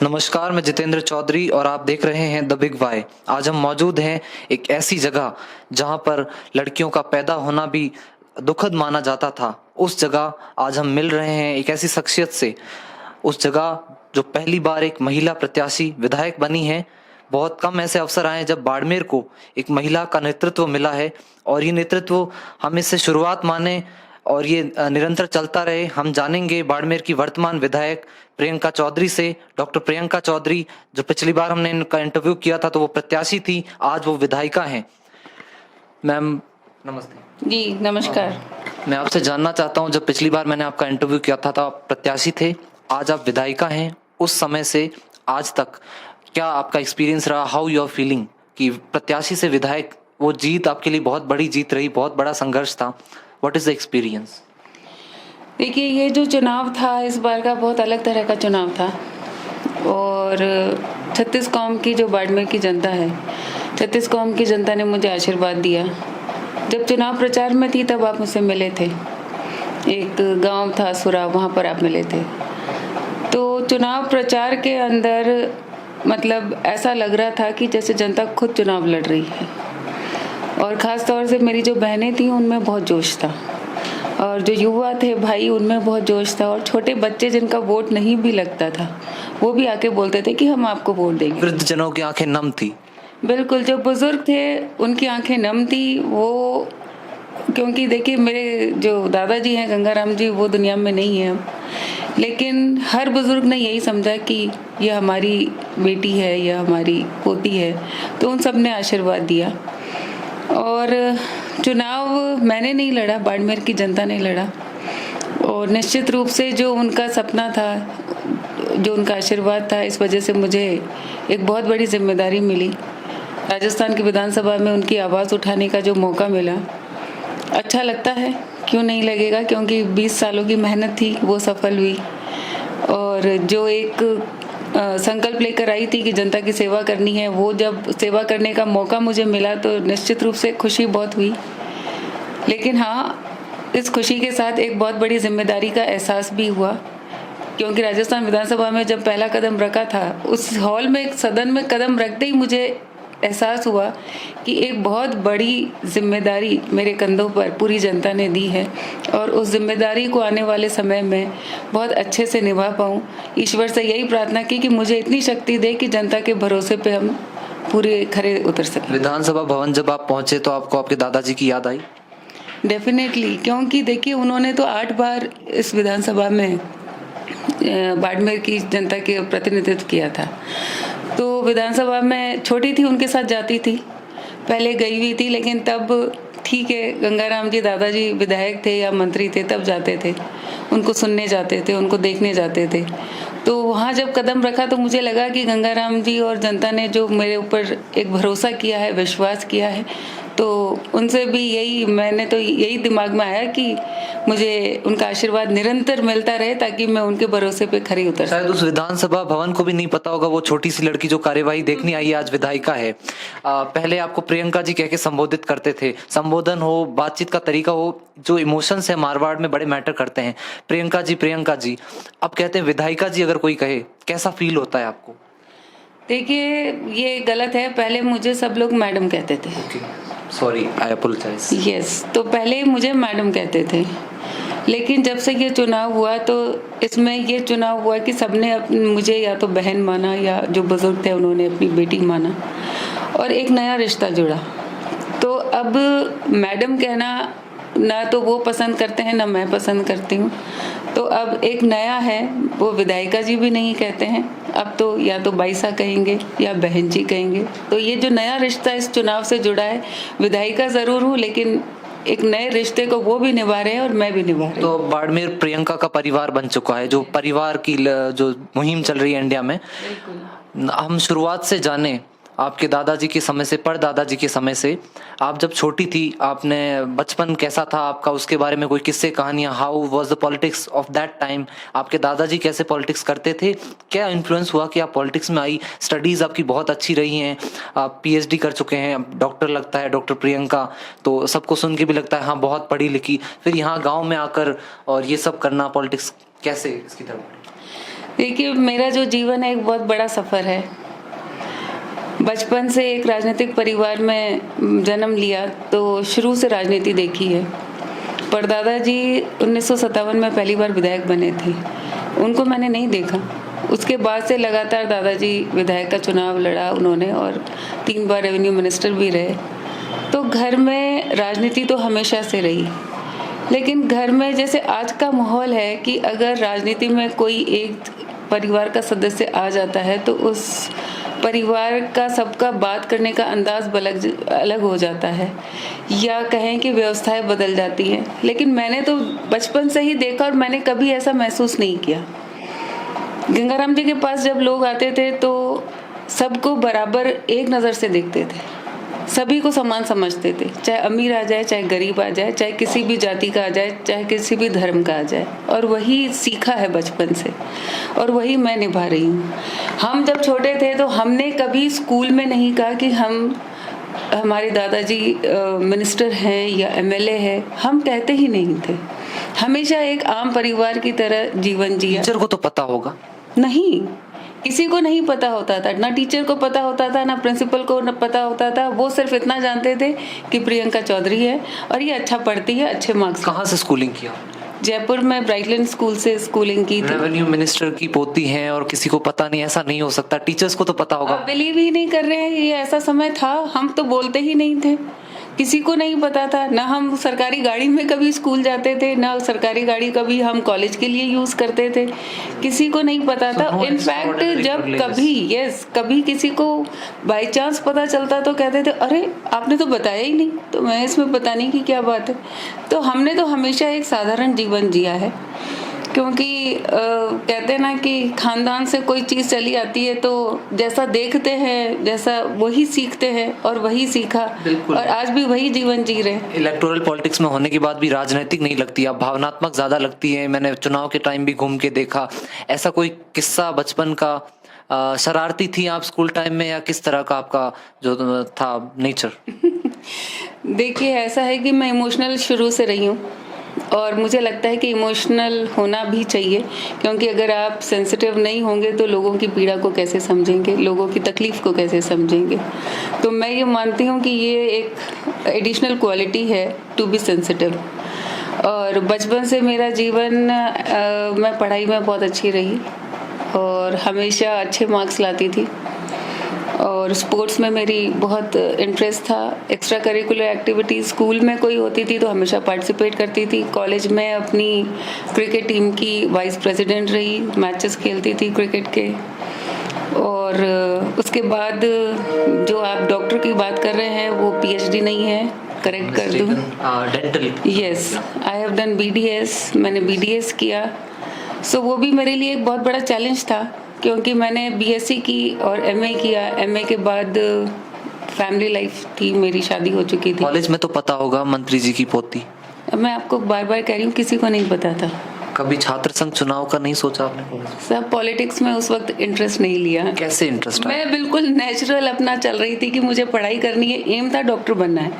नमस्कार, मैं जितेंद्र चौधरी और आप देख रहे हैं द बिग वाई। आज हम मौजूद हैं एक ऐसी जगह जहां पर लड़कियों का पैदा होना भी दुखद माना जाता था। उस जगह आज हम मिल रहे हैं एक ऐसी शख्सियत से, उस जगह जो पहली बार एक महिला प्रत्याशी विधायक बनी है। बहुत कम ऐसे अवसर आए हैं जब बाड़मेर को एक महिला का नेतृत्व मिला है और ये नेतृत्व हम इससे शुरुआत माने और ये निरंतर चलता रहे। हम जानेंगे बाड़मेर की वर्तमान विधायक प्रियंका चौधरी से। डॉक्टर प्रियंका चौधरी, जो पिछली बार हमने इनका इंटरव्यू किया था तो वो प्रत्याशी थी, आज वो विधायिका हैं। मैम नमस्ते। जी नमस्कार। मैं आपसे जानना चाहता हूं, जब पिछली बार मैंने आपका इंटरव्यू किया था तो आप प्रत्याशी थे, आज आप विधायिका हैं। उस समय से आज तक क्या आपका एक्सपीरियंस रहा, हाउ यू आर फीलिंग कि प्रत्याशी से विधायक वो जीत आपके लिए बहुत बड़ी जीत रही, बहुत बड़ा संघर्ष था। What is the experience? देखिए, ये जो चुनाव था इस बार का बहुत अलग तरह का चुनाव था और 36 कौम की जो बाड़मेर की जनता है, 36 कौम की जनता ने मुझे आशीर्वाद दिया। जब चुनाव प्रचार में थी तब आप मुझसे मिले थे, एक गांव था सुरा, वहाँ पर आप मिले थे। तो चुनाव प्रचार के अंदर मतलब ऐसा लग रहा था कि जैसे जनता खुद चुनाव लड़ रही है और ख़ास तौर से मेरी जो बहनें थीं उनमें बहुत जोश था और जो युवा थे भाई उनमें बहुत जोश था और छोटे बच्चे जिनका वोट नहीं भी लगता था वो भी आके बोलते थे कि हम आपको वोट देंगे। वृद्ध जनों की आंखें नम थी। बिल्कुल, जो बुजुर्ग थे उनकी आंखें नम थी। वो क्योंकि देखिए, मेरे जो दादाजी हैं गंगाराम जी, वो दुनिया में नहीं है अब, लेकिन हर बुजुर्ग ने यही समझा कि ये हमारी बेटी है या हमारी पोती है, तो उन सब ने आशीर्वाद दिया। और चुनाव मैंने नहीं लड़ा, बाड़मेर की जनता ने लड़ा और निश्चित रूप से जो उनका सपना था, जो उनका आशीर्वाद था, इस वजह से मुझे एक बहुत बड़ी जिम्मेदारी मिली। राजस्थान की विधानसभा में उनकी आवाज़ उठाने का जो मौका मिला, अच्छा लगता है, क्यों नहीं लगेगा, क्योंकि 20 सालों की मेहनत थी वो सफल हुई। और जो एक संकल्प लेकर आई थी कि जनता की सेवा करनी है, वो जब सेवा करने का मौका मुझे मिला तो निश्चित रूप से खुशी बहुत हुई। लेकिन हाँ, इस खुशी के साथ एक बहुत बड़ी जिम्मेदारी का एहसास भी हुआ, क्योंकि राजस्थान विधानसभा में जब पहला कदम रखा था, उस हॉल में, एक सदन में कदम रखते ही मुझे एहसास हुआ कि एक बहुत बड़ी जिम्मेदारी मेरे कंधों पर पूरी जनता ने दी है और उस जिम्मेदारी को आने वाले समय में बहुत अच्छे से निभा पाऊँ। ईश्वर से यही प्रार्थना की कि मुझे इतनी शक्ति दे कि जनता के भरोसे पे हम पूरे खरे उतर सकें। विधानसभा भवन जब आप पहुंचे तो आपको आपके दादाजी की याद आई? डेफिनेटली, क्योंकि देखिए उन्होंने तो 8 बार इस विधानसभा में बाड़मेर की जनता के प्रतिनिधित्व किया था। तो विधानसभा में छोटी थी, उनके साथ जाती थी, पहले गई हुई थी, लेकिन तब ठीक है, गंगाराम जी दादाजी विधायक थे या मंत्री थे तब जाते थे, उनको सुनने जाते थे, उनको देखने जाते थे। तो वहाँ जब कदम रखा तो मुझे लगा कि गंगाराम जी और जनता ने जो मेरे ऊपर एक भरोसा किया है, विश्वास किया है, तो उनसे भी मैंने तो यही दिमाग में आया कि मुझे उनका आशीर्वाद निरंतर मिलता रहे ताकि मैं उनके भरोसे पे खरी उतर सकूं। शायद उस विधानसभा भवन को भी नहीं पता होगा, वो छोटी सी लड़की जो कार्यवाही देखने आई है आज विधायिका है। पहले आपको प्रियंका जी कह के संबोधित करते थे। संबोधन हो, बातचीत का तरीका हो, जो इमोशंस है मारवाड़ में बड़े मैटर करते हैं। प्रियंका जी, अब कहते हैं विधायिका जी अगर कोई कहे, कैसा फील होता है आपको? देखिए, ये गलत है, पहले मुझे सब लोग मैडम कहते थे। सॉरी, आई अपोलोजाइज। यस, तो पहले मुझे मैडम कहते थे, लेकिन जब से ये चुनाव हुआ तो इसमें ये चुनाव हुआ कि सबने मुझे या तो बहन माना या जो बुजुर्ग थे उन्होंने अपनी बेटी माना और एक नया रिश्ता जुड़ा। तो अब मैडम कहना ना तो वो पसंद करते हैं ना मैं पसंद करती हूँ, तो अब एक नया है, वो विधायिका जी भी नहीं कहते हैं, अब तो या तो बाईसा कहेंगे या बहन जी कहेंगे। तो ये जो नया रिश्ता इस चुनाव से जुड़ा है, विधायिका जरूर हूँ लेकिन एक नए रिश्ते को वो भी निभा रहे हैं और मैं भी निभा रही हूँ। तो बाड़मेर प्रियंका का परिवार बन चुका है, जो परिवार की जो मुहिम चल रही है इंडिया में। हम शुरुआत से जाने, आपके दादाजी के समय से, परदादाजी के समय से, आप जब छोटी थी, आपने बचपन कैसा था आपका, उसके बारे में कोई किस्से कहानियां, how was the politics of that time, आपके दादाजी कैसे पॉलिटिक्स करते थे, क्या इन्फ्लुएंस हुआ कि आप पॉलिटिक्स में आई? स्टडीज आपकी बहुत अच्छी रही हैं, आप पीएचडी कर चुके हैं, डॉक्टर लगता है डॉक्टर प्रियंका, तो सबको सुन के भी लगता है हाँ बहुत पढ़ी लिखी, फिर यहाँ गाँव में आकर और ये सब करना, पॉलिटिक्स कैसे इसकी तरफ? देखिए, मेरा जो जीवन है एक बहुत बड़ा सफ़र है। बचपन से एक राजनीतिक परिवार में जन्म लिया, तो शुरू से राजनीति देखी है। परदादा जी 1957 में पहली बार विधायक बने थे, उनको मैंने नहीं देखा। उसके बाद से लगातार दादाजी विधायक का चुनाव लड़ा उन्होंने, और 3 बार रेवेन्यू मिनिस्टर भी रहे। तो घर में राजनीति तो हमेशा से रही, लेकिन घर में जैसे आज का माहौल है कि अगर राजनीति में कोई एक परिवार का सदस्य आ जाता है तो उस परिवार का सबका बात करने का अंदाज अलग हो जाता है, या कहें कि व्यवस्थाएं बदल जाती हैं। लेकिन मैंने तो बचपन से ही देखा और मैंने कभी ऐसा महसूस नहीं किया। गंगाराम जी के पास जब लोग आते थे तो सबको बराबर एक नज़र से देखते थे, सभी को समान समझते थे, चाहे अमीर आ जाए, चाहे गरीब आ जाए, चाहे किसी भी जाति का आ जाए, चाहे किसी भी धर्म का आ जाए। और वही सीखा है बचपन से, और वही मैं निभा रही हूँ। हम जब छोटे थे तो हमने कभी स्कूल में नहीं कहा कि हमारे दादाजी मिनिस्टर हैं या एमएलए है, हम कहते ही नहीं थे। हमेशा एक आम परिवार की तरह जीवन जिया। टीचर को तो पता होगा? नहीं, किसी को नहीं पता होता था, ना टीचर को पता होता था, ना प्रिंसिपल को न पता होता था। वो सिर्फ इतना जानते थे कि प्रियंका चौधरी है और ये अच्छा पढ़ती है, अच्छे मार्क्स। कहाँ से स्कूलिंग किया? जयपुर में ब्राइटलैंड स्कूल से स्कूलिंग की थी। रेवेन्यू मिनिस्टर की पोती हैं और किसी को पता नहीं, ऐसा नहीं हो सकता। टीचर्स को तो पता होगा। आप बिलीव ही नहीं कर रहे हैं, ये ऐसा समय था, हम तो बोलते ही नहीं थे, किसी को नहीं पता था। ना हम सरकारी गाड़ी में कभी स्कूल जाते थे, ना सरकारी गाड़ी कभी हम कॉलेज के लिए यूज करते थे, किसी को नहीं पता था। इनफैक्ट जब कभी किसी को बाई चांस पता चलता तो कहते थे, अरे आपने तो बताया ही नहीं, तो मैं इसमें बताने की क्या बात है। तो हमने तो हमेशा एक साधारण जीवन जिया है, क्योंकि कहते हैं ना कि खानदान से कोई चीज़ चली आती है तो जैसा देखते हैं, जैसा वही सीखते हैं, और वही सीखा, और आज भी वही जीवन जी रहे हैं। इलेक्टोरल पॉलिटिक्स में होने के बाद भी राजनीतिक नहीं लगती, अब भावनात्मक ज्यादा लगती है। मैंने चुनाव के टाइम भी घूम के देखा। ऐसा कोई किस्सा बचपन का? शरारती थी आप स्कूल टाइम में, या किस तरह का आपका जो था नेचर? देखिए, ऐसा है कि मैं इमोशनल शुरू से रही हूँ, और मुझे लगता है कि इमोशनल होना भी चाहिए, क्योंकि अगर आप सेंसिटिव नहीं होंगे तो लोगों की पीड़ा को कैसे समझेंगे, लोगों की तकलीफ को कैसे समझेंगे। तो मैं ये मानती हूँ कि ये एक एडिशनल क्वालिटी है टू बी सेंसिटिव। और बचपन से मेरा जीवन मैं पढ़ाई में बहुत अच्छी रही और हमेशा अच्छे मार्क्स लाती थी, और स्पोर्ट्स में मेरी बहुत इंटरेस्ट था। एक्स्ट्रा करिकुलर एक्टिविटीज़ स्कूल में कोई होती थी तो हमेशा पार्टिसिपेट करती थी। कॉलेज में अपनी क्रिकेट टीम की वाइस प्रेसिडेंट रही, मैचेस खेलती थी क्रिकेट के। और उसके बाद जो आप डॉक्टर की बात कर रहे हैं वो पीएचडी नहीं है, करेक्ट कर दूं? Dental. Yes, I have done BDS, मैंने बीडीएस किया। सो वो भी मेरे लिए एक बहुत बड़ा चैलेंज था, क्योंकि मैंने बीएससी की और एमए किया। एमए के बाद फैमिली लाइफ थी, मेरी शादी हो चुकी थी। कॉलेज में तो पता होगा मंत्री जी की पोती। मैं आपको बार बार कह रही हूँ, किसी को नहीं पता था। कभी छात्र संघ चुनाव का नहीं सोचा आपने? सब पॉलिटिक्स में उस वक्त इंटरेस्ट नहीं लिया। कैसे इंटरेस्ट? मैं बिल्कुल नेचुरल अपना चल रही थी कि मुझे पढ़ाई करनी है, एम था डॉक्टर बनना है।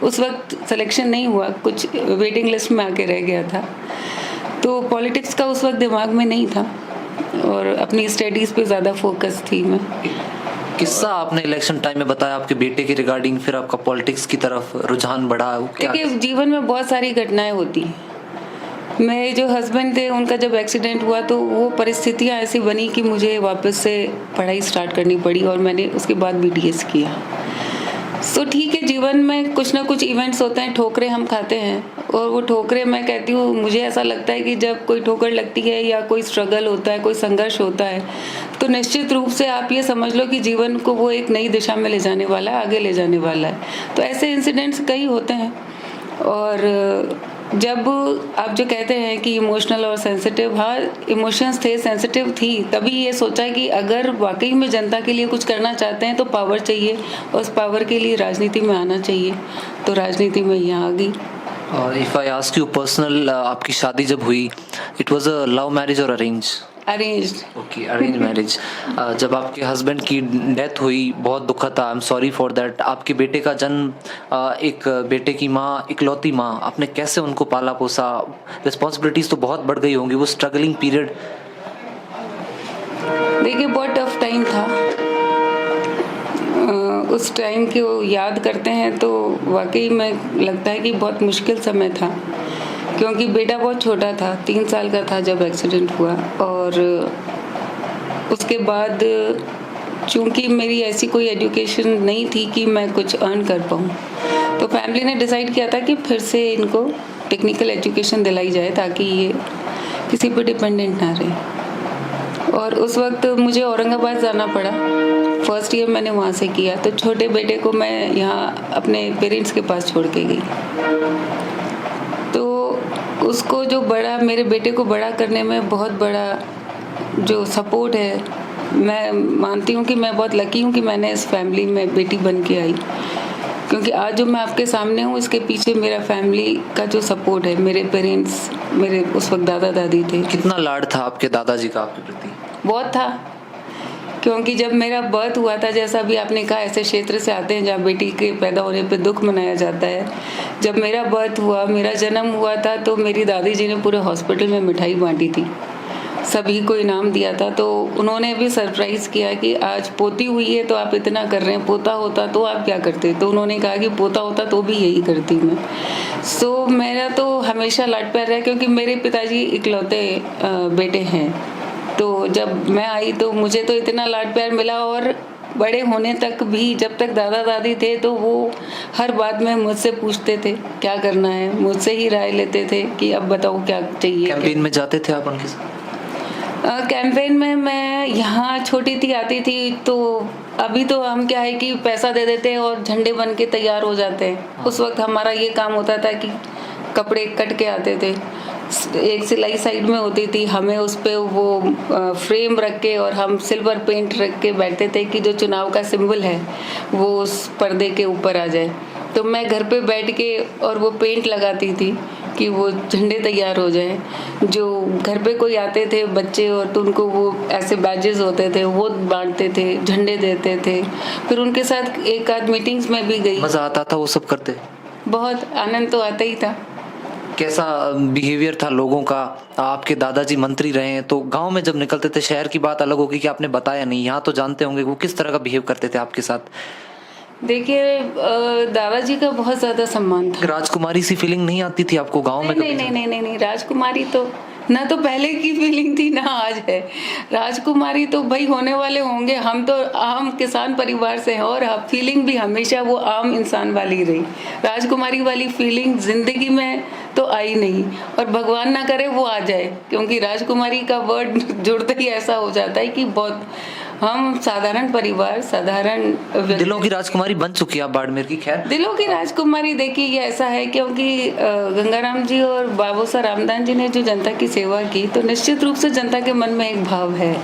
उस वक्त सिलेक्शन नहीं हुआ, कुछ वेटिंग लिस्ट में आके रह गया था, तो पॉलिटिक्स का उस वक्त दिमाग में नहीं था, और अपनी स्टडीज पे ज्यादा फोकस थी मैं। किस्सा आपने इलेक्शन टाइम में बताया आपके बेटे के रिगार्डिंग, फिर आपका पॉलिटिक्स की तरफ रुझान बढ़ा। देखिए, जीवन में बहुत सारी घटनाएं होती हैं। मेरे जो हस्बैंड थे, उनका जब एक्सीडेंट हुआ तो वो परिस्थितियां ऐसी बनी कि मुझे वापस से पढ़ाई स्टार्ट करनी पड़ी, और मैंने उसके बाद बीडीएस किया। सो ठीक है, जीवन में कुछ ना कुछ इवेंट्स होते हैं, ठोकरें हम खाते हैं, और वो ठोकरें, मैं कहती हूँ, मुझे ऐसा लगता है कि जब कोई ठोकर लगती है या कोई स्ट्रगल होता है, कोई संघर्ष होता है, तो निश्चित रूप से आप ये समझ लो कि जीवन को वो एक नई दिशा में ले जाने वाला है, आगे ले जाने वाला है। तो ऐसे इंसिडेंट्स कई होते हैं। और जब आप जो कहते हैं कि इमोशनल और सेंसिटिव, हाँ इमोशंस थे, सेंसिटिव थी। तभी ये सोचा कि अगर वाकई में जनता के लिए कुछ करना चाहते हैं तो पावर चाहिए, और उस पावर के लिए राजनीति में आना चाहिए। तो राजनीति में यहाँ आ गई। If I ask you personal, आपकी शादी जब हुई, it was a love marriage और arrange? Arranged. Okay, arrange marriage. जब आपके हस्बैंड की डेथ हुई, बहुत दुखद था, I am sorry for that. आपके बेटे का जन्म, एक बेटे की माँ, इकलौती माँ, आपने कैसे उनको पाला पोसा? रिस्पॉन्सिबिलिटीज तो बहुत बढ़ गई होंगी, वो स्ट्रगलिंग पीरियड। देखिए बहुत टफ टाइम था। उस टाइम को याद करते हैं तो वाकई में लगता है कि बहुत मुश्किल समय था, क्योंकि बेटा बहुत छोटा था, 3 साल का था जब एक्सीडेंट हुआ। और उसके बाद चूंकि मेरी ऐसी कोई एजुकेशन नहीं थी कि मैं कुछ अर्न कर पाऊँ, तो फैमिली ने डिसाइड किया था कि फिर से इनको टेक्निकल एजुकेशन दिलाई जाए ताकि ये किसी पर डिपेंडेंट ना रहे। और उस वक्त मुझे औरंगाबाद जाना पड़ा। फर्स्ट ईयर मैंने वहाँ से किया, तो छोटे बेटे को मैं यहाँ अपने पेरेंट्स के पास छोड़ के गई। तो उसको जो बड़ा, मेरे बेटे को बड़ा करने में बहुत बड़ा जो सपोर्ट है, मैं मानती हूँ कि मैं बहुत लकी हूँ कि मैंने इस फैमिली में बेटी बन के आई, क्योंकि आज जो मैं आपके सामने हूँ इसके पीछे मेरा फैमिली का जो सपोर्ट है। मेरे पेरेंट्स, मेरे उस वक्त दादा दादी थे। कितना लाड था आपके दादाजी का आपके प्रति? बहुत था, क्योंकि जब मेरा बर्थ हुआ था, जैसा भी आपने कहा, ऐसे क्षेत्र से आते हैं जहाँ बेटी के पैदा होने पे दुख मनाया जाता है। जब मेरा बर्थ हुआ, मेरा जन्म हुआ था, तो मेरी दादी जी ने पूरे हॉस्पिटल में मिठाई बांटी थी, सभी को इनाम दिया था। तो उन्होंने भी सरप्राइज़ किया कि आज पोती हुई है तो आप इतना कर रहे हैं, पोता होता तो आप क्या करते? तो उन्होंने कहा कि पोता होता तो भी यही करती मैं। सो मेरा तो हमेशा लाड प्यार रहा, क्योंकि मेरे पिताजी इकलौते बेटे हैं। तो जब मैं आई तो मुझे तो इतना लाड प्यार मिला, और बड़े होने तक भी, जब तक दादा दादी थे तो वो हर बात में मुझसे पूछते थे क्या करना है, मुझसे ही राय लेते थे कि अब बताओ क्या चाहिए। कैंपेन में जाते थे आप उनके साथ? कैंपेन में मैं यहाँ छोटी थी, आती थी, तो अभी तो हम क्या है कि पैसा दे देते हैं और झंडे बन के तैयार हो जाते हैं। उस वक्त हमारा ये काम होता था कि कपड़े कट के आते थे, एक सिलाई साइड में होती थी, हमें उस पे वो फ्रेम रख के और हम सिल्वर पेंट रख के बैठते थे कि जो चुनाव का सिंबल है वो उस पर्दे के ऊपर आ जाए। तो मैं घर पे बैठ के और वो पेंट लगाती थी कि वो झंडे तैयार हो जाए। जो घर पे कोई आते थे बच्चे, और तो उनको वो ऐसे बैजेस होते थे वो बांटते थे, झंडे देते थे। फिर उनके साथ एक आध मीटिंग्स में भी गई। मजा आता था वो सब करते? बहुत आनंद तो आता ही था। कैसा बिहेवियर था लोगों का? आपके दादाजी मंत्री रहे हैं, तो गांव में जब निकलते थे, शहर की बात अलग होगी कि आपने बताया नहीं, यहाँ तो जानते होंगे, वो किस तरह का बिहेव करते थे आपके साथ? देखिए दादाजी का बहुत ज्यादा सम्मान था। राजकुमारी सी फीलिंग नहीं आती थी आपको गांव में? नहीं, राजकुमारी तो ना तो पहले की फीलिंग थी ना आज है। राजकुमारी तो भाई होने वाले होंगे, हम तो आम किसान परिवार से हैं, और फीलिंग भी हमेशा वो आम इंसान वाली रही। राजकुमारी वाली फीलिंग जिंदगी में तो आई नहीं, और भगवान ना करे वो आ जाए, क्योंकि राजकुमारी का वर्ड जुड़ते ही ऐसा हो जाता है कि बहुत हम साधारण परिवार, साधारण दिलों की राजकुमारी बन चुकी है आप बाड़मेर की। खैर, दिलों की राजकुमारी देखिए ये ऐसा है, क्योंकि गंगाराम जी और बाबू साहब रामदान जी ने जो जनता की सेवा की, तो निश्चित रूप से जनता के मन में एक भाव है,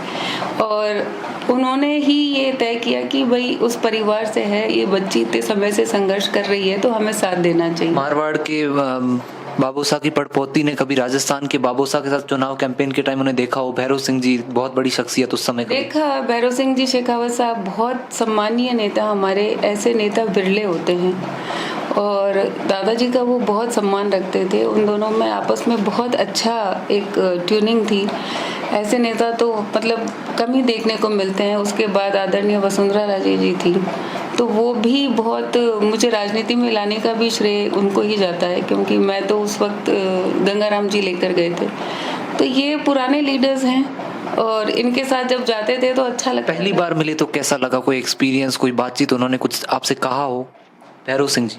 और उन्होंने ही ये तय किया कि भाई उस परिवार से है, ये बच्ची इतने समय से संघर्ष कर रही है तो हमें साथ देना चाहिए। मारवाड़ के बाबूसा की पड़पोती ने कभी राजस्थान के बाबूसा के साथ चुनाव कैंपेन के टाइम उन्हें देखा हो? भैरव सिंह जी बहुत बड़ी शख्सियत उस समय। देखा, भैरव सिंह जी शेखावत साहब बहुत सम्मानीय नेता, हमारे ऐसे नेता बिरले होते हैं, और दादाजी का वो बहुत सम्मान रखते थे। उन दोनों में आपस में बहुत अच्छा एक ट्यूनिंग थी। ऐसे नेता तो मतलब कम ही देखने को मिलते हैं। उसके बाद आदरणीय वसुंधरा राजे जी थी, तो वो भी बहुत, मुझे राजनीति में लाने का भी श्रेय उनको ही जाता है, क्योंकि मैं तो उस वक्त गंगाराम जी लेकर गए थे। तो ये पुराने लीडर्स हैं, और इनके साथ जब जाते थे तो अच्छा लगता। पहली बार मिले तो कैसा लगा? कोई एक्सपीरियंस, कोई बातचीत उन्होंने कुछ आपसे कहा हो? भैरव सिंह जी,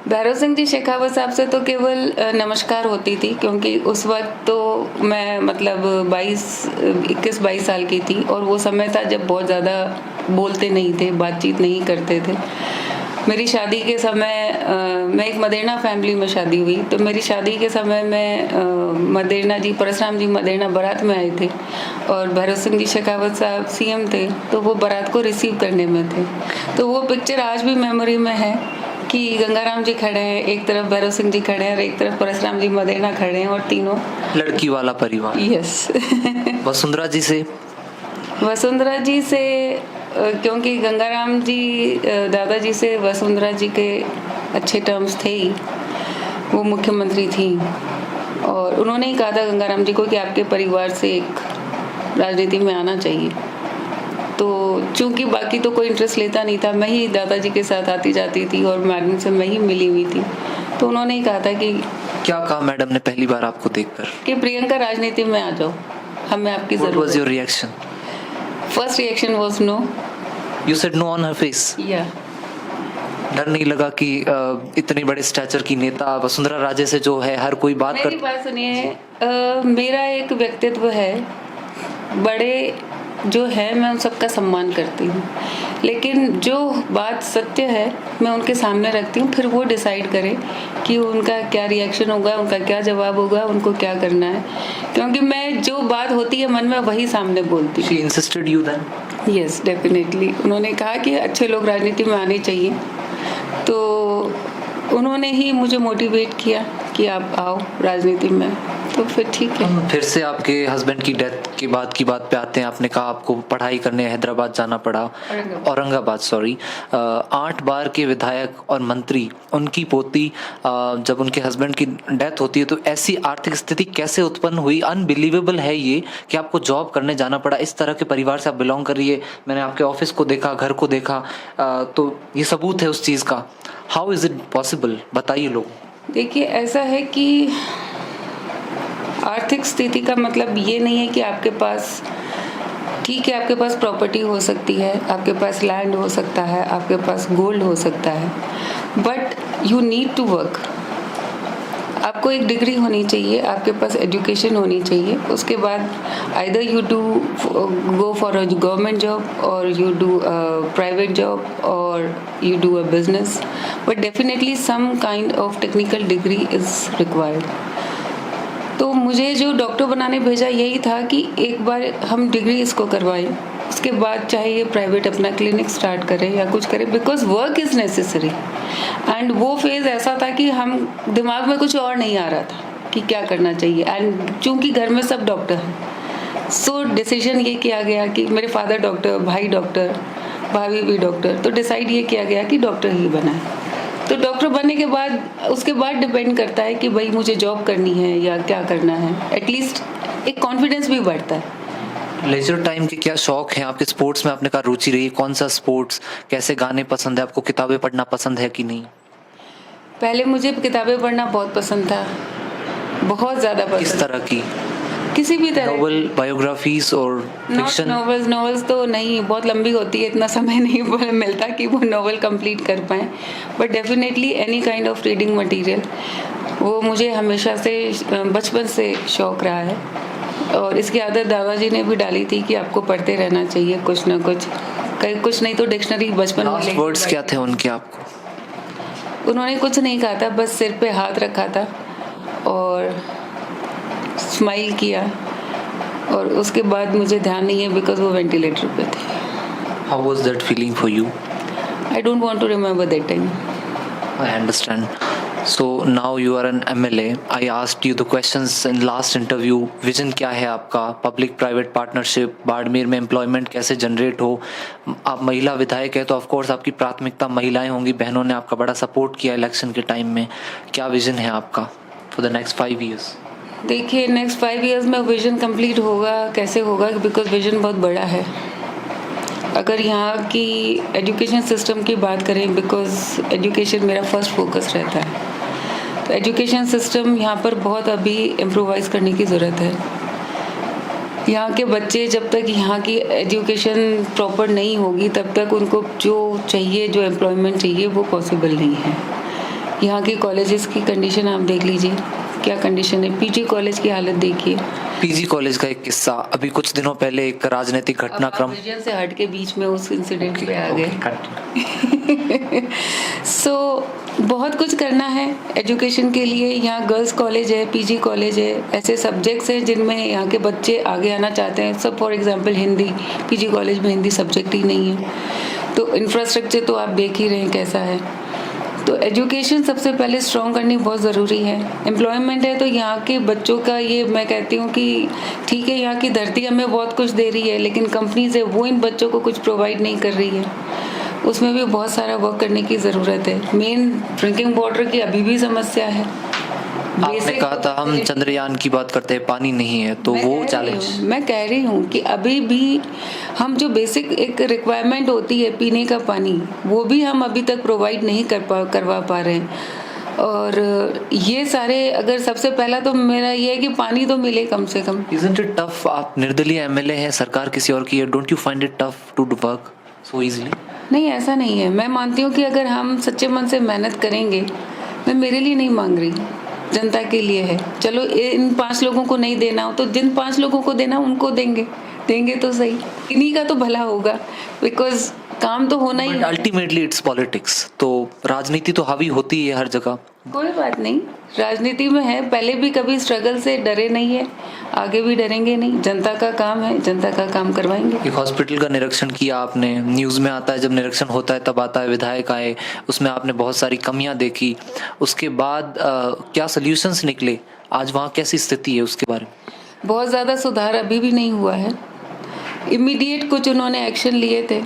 भैरव सिंह जी शेखावत साहब से तो केवल नमस्कार होती थी, क्योंकि उस वक्त तो मैं मतलब 21-22 साल की थी, और वो समय था जब बहुत ज़्यादा बोलते नहीं थे, बातचीत नहीं करते थे। मेरी शादी के समय मैं एक मदेरना फैमिली में शादी हुई, तो मेरी शादी के समय में मदेरना जी, परशुराम जी मदेरना बारात में आए थे, और भैरव सिंह जी शेखावत साहब सीएम थे, तो वो बारात को रिसीव करने में थे। तो वो पिक्चर आज भी मेमोरी में है कि गंगाराम जी खड़े हैं, एक तरफ भैरव सिंह जी खड़े हैं और एक तरफ परशुराम जी मदेरना खड़े हैं, और तीनों लड़की वाला परिवार। यस। वसुंधरा जी से क्योंकि गंगाराम जी दादाजी से वसुंधरा जी के अच्छे टर्म्स थे ही, वो मुख्यमंत्री थी, और उन्होंने ही कहा था गंगाराम जी को कि आपके परिवार से एक राजनीति में आना चाहिए। तो चूंकि बाकी तो कोई इंटरेस्ट लेता नहीं था, मैं ही दादाजी के साथ आती जाती थी और मैडम से मैं ही मिली हुई थी, तो उन्होंने ही कहा था कि क्या कहा मैडम ने पहली बार आपको देखकर? कि प्रियंका राजनीति में आ जाओ, हमें आपकी What was जरूरत। your reaction? First reaction was no. You said no on her face. या डर नहीं लगा कि इतने बड़े स्टैचर की नेता वसुंधरा राजे से जो है हर कोई बात मेरी कर। बात सुनिए, मेरा एक व्यक्तित्व है, बड़े जो है मैं उन सबका सम्मान करती हूँ, लेकिन जो बात सत्य है मैं उनके सामने रखती हूँ, फिर वो डिसाइड करे कि उनका क्या रिएक्शन होगा, उनका क्या जवाब होगा, उनको क्या करना है, क्योंकि मैं जो बात होती है मन में वही सामने बोलती हूँ। She insisted you then? Yes definitely, उन्होंने कहा कि अच्छे लोग राजनीति में आने चाहिए, तो उन्होंने ही मुझे मोटिवेट किया कि आप आओ राजनीति में, तो फिर ठीक है। हम फिर से आपके हस्बैंड की डेथ के बाद की बात पे आते हैं। आपने कहा आपको पढ़ाई करने हैदराबाद जाना पड़ा, औरंगाबाद सॉरी। 8 बार के विधायक और मंत्री, उनकी पोती, जब उनके हस्बैंड की डेथ होती है तो ऐसी आर्थिक स्थिति कैसे उत्पन्न हुई? अनबिलीवेबल है ये कि आपको जॉब करने जाना पड़ा। इस तरह के परिवार से आप बिलोंग कर रही है, मैंने आपके ऑफिस को देखा, घर को देखा, तो ये सबूत है उस चीज़ का। हाउ इज इट पॉसिबल, बताइए लोग। देखिए ऐसा है कि आर्थिक स्थिति का मतलब ये नहीं है कि आपके पास, ठीक है आपके पास प्रॉपर्टी हो सकती है, आपके पास लैंड हो सकता है, आपके पास गोल्ड हो सकता है, but you need to work. आपको एक डिग्री होनी चाहिए, आपके पास एजुकेशन होनी चाहिए, उसके बाद either you do go for a government job और यू डू प्राइवेट जॉब और you do a business, but definitely some kind of technical degree is required. तो मुझे जो डॉक्टर बनाने भेजा यही था कि एक बार हम डिग्री इसको करवाएं, उसके बाद चाहे ये प्राइवेट अपना क्लिनिक स्टार्ट करें या कुछ करें, because work is necessary. And वो फेज़ ऐसा था कि हम दिमाग में कुछ और नहीं आ रहा था कि क्या करना चाहिए, एंड चूंकि घर में सब डॉक्टर हैं, सो डिसीजन ये किया गया कि मेरे फादर डॉक्टर, भाई डॉक्टर, भाभी भी डॉक्टर, तो डिसाइड ये किया गया कि डॉक्टर ही बनाए। तो डॉक्टर बनने के बाद उसके बाद डिपेंड करता है कि भाई मुझे जॉब करनी है या क्या करना है, एटलीस्ट एक कॉन्फिडेंस भी बढ़ता है। लेजर टाइम के क्या शौक हैं आपके? स्पोर्ट्स में आपने कहा रुचि रही, कौन सा स्पोर्ट्स, कैसे गाने पसंद है आपको, किताबें पढ़ना पसंद है कि नहीं? पहले मुझे किताबें पढ़ना बहुत पसंद था, बहुत ज़्यादा पसंद। किस तरह की? किसी भी तरह। नोवेल, बायोग्राफीज और फिक्शन? नॉवेल्स तो नहीं, बहुत लंबी होती है, इतना समय नहीं मिलता कि वो नॉवेल कंप्लीट कर पाएँ, but definitely any kind of reading material, वो मुझे हमेशा से बचपन से शौक रहा है। और इसकी आदत दादाजी ने भी डाली थी कि आपको पढ़ते रहना चाहिए कुछ ना कुछ, कहीं कुछ नहीं तो डिक्शनरी बचपन में। लास्ट वर्ड्स क्या थे उनके आपको? उन्होंने कुछ नहीं कहा था, बस सिर पे हाथ रखा था और स्माइल किया, और उसके बाद मुझे ध्यान नहीं है बिकॉज वो वेंटिलेटर पे थे। How was that feeling for you? I don't want to remember that time. I understand. So now you are an MLA. I asked you the questions in last interview. Vision क्या है आपका? Public private partnership, Barmer में employment कैसे generate हो? आप महिला विधायक है तो ऑफ कोर्स आपकी प्राथमिकता महिलाएं होंगी, बहनों ने आपका बड़ा सपोर्ट किया इलेक्शन के टाइम में। क्या विजन है आपका फॉर द नेक्स्ट 5 years? देखिए नेक्स्ट 5 years में विजन कंप्लीट होगा कैसे होगा, बिकॉज विजन बहुत बड़ा है। अगर यहाँ की एजुकेशन सिस्टम की बात करें, बिकॉज एजुकेशन मेरा फर्स्ट फोकस रहता है, तो एजुकेशन सिस्टम यहाँ पर बहुत अभी इम्प्रोवाइज़ करने की ज़रूरत है। यहाँ के बच्चे जब तक यहाँ की एजुकेशन प्रॉपर नहीं होगी तब तक उनको जो चाहिए, जो एम्प्लॉयमेंट चाहिए, वो पॉसिबल नहीं है। यहाँ की कॉलेजेस की कंडीशन आप देख लीजिए, क्या कंडीशन है। पीजी कॉलेज की हालत देखिए। पीजी कॉलेज का एक किस्सा, अभी कुछ दिनों पहले एक राजनीतिक घटनाक्रम, विजन से हट के बीच में उस इंसिडेंट पे आ गए। सो बहुत कुछ करना है एजुकेशन के लिए। यहाँ गर्ल्स कॉलेज है, पीजी कॉलेज है, ऐसे सब्जेक्ट्स हैं जिनमें यहाँ के बच्चे आगे आना चाहते हैं। सब for example Hindi, PG college में हिंदी सब्जेक्ट ही नहीं है, तो इंफ्रास्ट्रक्चर तो आप देख ही रहे हैं कैसा है। तो एजुकेशन सबसे पहले स्ट्रॉन्ग करनी बहुत ज़रूरी है। एम्प्लॉयमेंट है तो यहाँ के बच्चों का, ये मैं कहती हूँ कि ठीक है यहाँ की धरती हमें बहुत कुछ दे रही है, लेकिन कंपनीज है वो इन बच्चों को कुछ प्रोवाइड नहीं कर रही है, उसमें भी बहुत सारा वर्क करने की ज़रूरत है। मेन ड्रिंकिंग वाटर की अभी भी समस्या है। आपने Basic कहा था हम चंद्रयान की बात करते हैं, पानी नहीं है, तो वो चैलेंज। मैं कह रही हूँ कि अभी भी हम जो बेसिक एक रिक्वायरमेंट होती है पीने का पानी, वो भी हम अभी तक प्रोवाइड नहीं करवा पा रहे हैं। और ये सारे, अगर सबसे पहला तो मेरा ये है कि पानी तो मिले कम से कम। Isn't it tough? आप निर्दलीय एमएलए हैं, सरकार किसी और की है, don't you find it tough to work so easily? नहीं, ऐसा नहीं है। मैं मानती हूँ कि अगर हम सच्चे मन से मेहनत करेंगे, मैं मेरे लिए नहीं मांग रही, जनता के लिए है। चलो इन 5 लोगों को नहीं देना हो तो जिन 5 लोगों को देना उनको देंगे तो सही, इन्हीं का तो भला होगा, बिकॉज काम तो होना ही। अल्टीमेटली इट्स पॉलिटिक्स, तो राजनीति तो हावी होती है हर जगह। कोई बात नहीं, राजनीति में है, पहले भी कभी स्ट्रगल से डरे नहीं है, आगे भी डरेंगे नहीं। जनता का काम है, जनता का काम करवाएंगे। एक हॉस्पिटल का निरीक्षण किया आपने, न्यूज़ में आता है, जब निरीक्षण होता है तब आता है विधायक आए, उसमें आपने बहुत सारी कमियां देखी। उसके बाद क्या सॉल्यूशंस निकले? आज वहाँ कैसी स्थिति है उसके बारे में? बहुत ज़्यादा सुधार अभी भी नहीं हुआ है। इमीडिएट कुछ उन्होंने एक्शन लिए थे,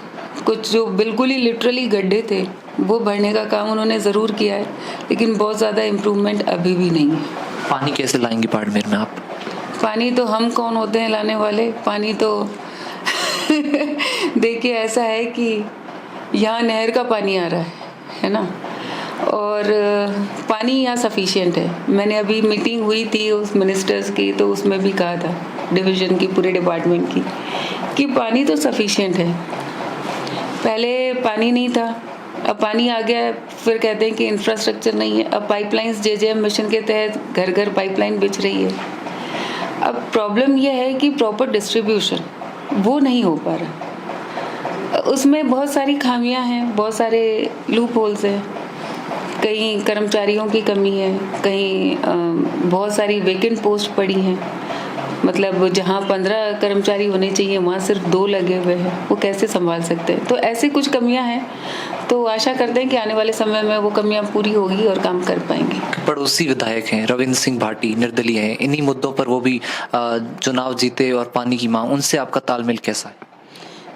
कुछ जो बिल्कुल ही लिटरली गड्ढे थे वो भरने का काम उन्होंने ज़रूर किया है, लेकिन बहुत ज़्यादा इम्प्रूवमेंट अभी भी नहीं है। पानी कैसे लाएंगे बाड़मेर में आप? पानी तो हम कौन होते हैं लाने वाले? पानी तो देखिए ऐसा है कि यहाँ नहर का पानी आ रहा है ना, और पानी यहाँ सफिशिएंट है। मैंने अभी मीटिंग हुई थी उस मिनिस्टर्स की, तो उसमें भी कहा था डिवीज़न की, पूरे डिपार्टमेंट की, कि पानी तो सफिशिएंट है। पहले पानी नहीं था, अब पानी आ गया, फिर कहते हैं कि इंफ्रास्ट्रक्चर नहीं है। अब पाइपलाइंस जेजेएम मिशन के तहत घर घर पाइपलाइन बिछ रही है। अब प्रॉब्लम यह है कि प्रॉपर डिस्ट्रीब्यूशन वो नहीं हो पा रहा, उसमें बहुत सारी खामियां हैं, बहुत सारे लूप होल्स हैं। कहीं कर्मचारियों की कमी है, कहीं बहुत सारी वेकेंट पोस्ट पड़ी हैं, मतलब जहाँ 15 कर्मचारी होने चाहिए वहाँ सिर्फ 2 लगे हुए हैं, वो कैसे संभाल सकते हैं? तो ऐसी कुछ कमियां हैं, तो आशा करते हैं कि आने वाले समय में वो कमियां पूरी होगी और काम कर पाएंगे। पड़ोसी विधायक हैं रविंद्र सिंह भाटी, निर्दलीय हैं, इन्हीं मुद्दों पर वो भी चुनाव जीते और पानी की मांग, उनसे आपका तालमेल कैसा है?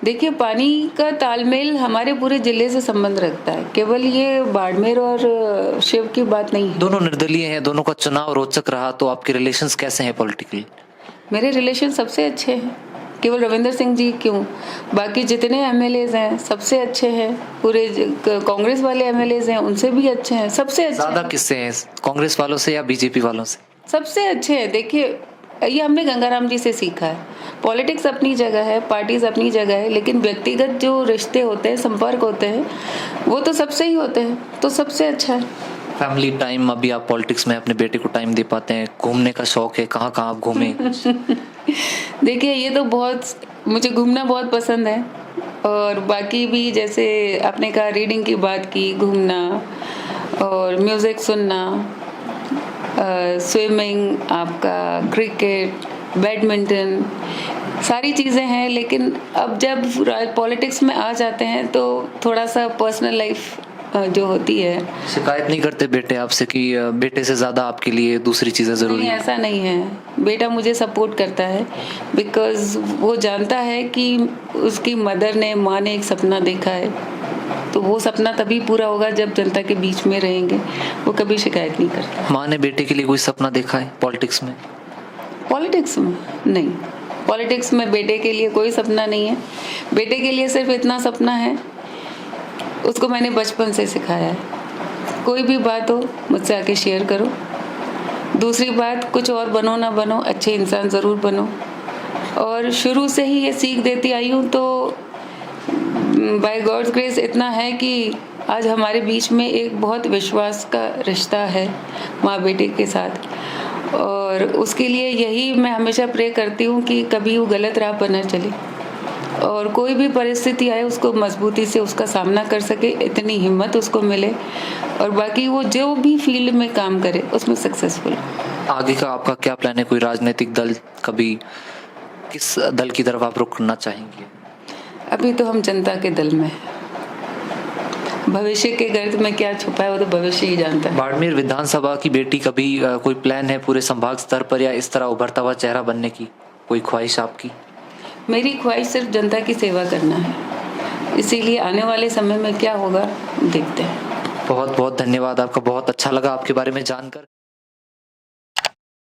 देखिए, पानी का तालमेल हमारे पूरे जिले से संबंध रखता है, केवल ये बाड़मेर और शिव की बात नहीं है। दोनों निर्दलीय हैं, दोनों का चुनाव रोचक रहा, तो आपके रिलेशंस कैसे हैं पॉलिटिकली? मेरे रिलेशन सबसे अच्छे हैं, केवल रविंद्र सिंह जी क्यों, बाकी जितने एमएलएज हैं सबसे अच्छे हैं, पूरे कांग्रेस वाले एमएलएज हैं उनसे भी अच्छे हैं, सबसे अच्छे। ज्यादा किससे हैं, कांग्रेस वालों से या बीजेपी वालों से? सबसे अच्छे हैं। देखिए, ये हमने गंगाराम जी से सीखा है। पॉलिटिक्स अपनी जगह है, पार्टीज अपनी जगह है, लेकिन व्यक्तिगत जो रिश्ते होते हैं, संपर्क होते हैं, वो तो सबसे ही होते हैं, तो सबसे अच्छा है। फैमिली टाइम, अभी आप पॉलिटिक्स में अपने बेटे को टाइम दे पाते हैं? घूमने का शौक है, कहाँ कहाँ आप घूमे? देखिए, ये तो मुझे घूमना बहुत पसंद है, और बाकी भी जैसे आपने कहा रीडिंग की बात की, घूमना और म्यूज़िक सुनना, स्विमिंग, आपका क्रिकेट, बैडमिंटन, सारी चीज़ें हैं। लेकिन अब जब पॉलिटिक्स में आ जाते हैं तो थोड़ा सा पर्सनल लाइफ जो होती है। शिकायत नहीं करते बेटे आपसे कि बेटे से ज्यादा आपके लिए दूसरी चीजें जरूरी हैं? ऐसा नहीं है, बेटा मुझे सपोर्ट करता है, बिकॉज वो जानता है कि उसकी माँ ने एक सपना देखा है, तो वो सपना तभी पूरा होगा जब जनता के बीच में रहेंगे। वो कभी शिकायत नहीं करता। माँ ने बेटे के लिए कोई सपना देखा है पॉलिटिक्स में? पॉलिटिक्स में नहीं, पॉलिटिक्स में बेटे के लिए कोई सपना नहीं है। बेटे के लिए सिर्फ इतना सपना है, उसको मैंने बचपन से सिखाया है, कोई भी बात हो मुझसे आके शेयर करो। दूसरी बात, कुछ और बनो ना बनो, अच्छे इंसान ज़रूर बनो। और शुरू से ही ये सीख देती आई हूँ, तो बाय गॉड्स ग्रेस इतना है कि आज हमारे बीच में एक बहुत विश्वास का रिश्ता है माँ बेटे के साथ, और उसके लिए यही मैं हमेशा प्रे करती हूँ कि कभी वो गलत राह पर न चले, और कोई भी परिस्थिति आए उसको मजबूती से उसका सामना कर सके, इतनी हिम्मत उसको मिले, और बाकी वो जो भी फील्ड में काम करे उसमें सक्सेसफुल। आगे का आपका क्या प्लान है? कोई राजनीतिक दल, कभी किस दल की तरफ आप रुख करना चाहेंगे? अभी तो हम जनता के दल में, भविष्य के गर्त में क्या छुपा है वो तो भविष्य ही जानता है। बाड़मेर विधानसभा की बेटी, कभी कोई प्लान है पूरे संभाग स्तर पर या इस तरह उभरता हुआ चेहरा बनने की कोई ख्वाहिश आपकी? मेरी ख्वाहिश सिर्फ जनता की सेवा करना है, इसीलिए आने वाले समय में क्या होगा देखते हैं। बहुत बहुत धन्यवाद आपका, बहुत अच्छा लगा आपके बारे में जानकर।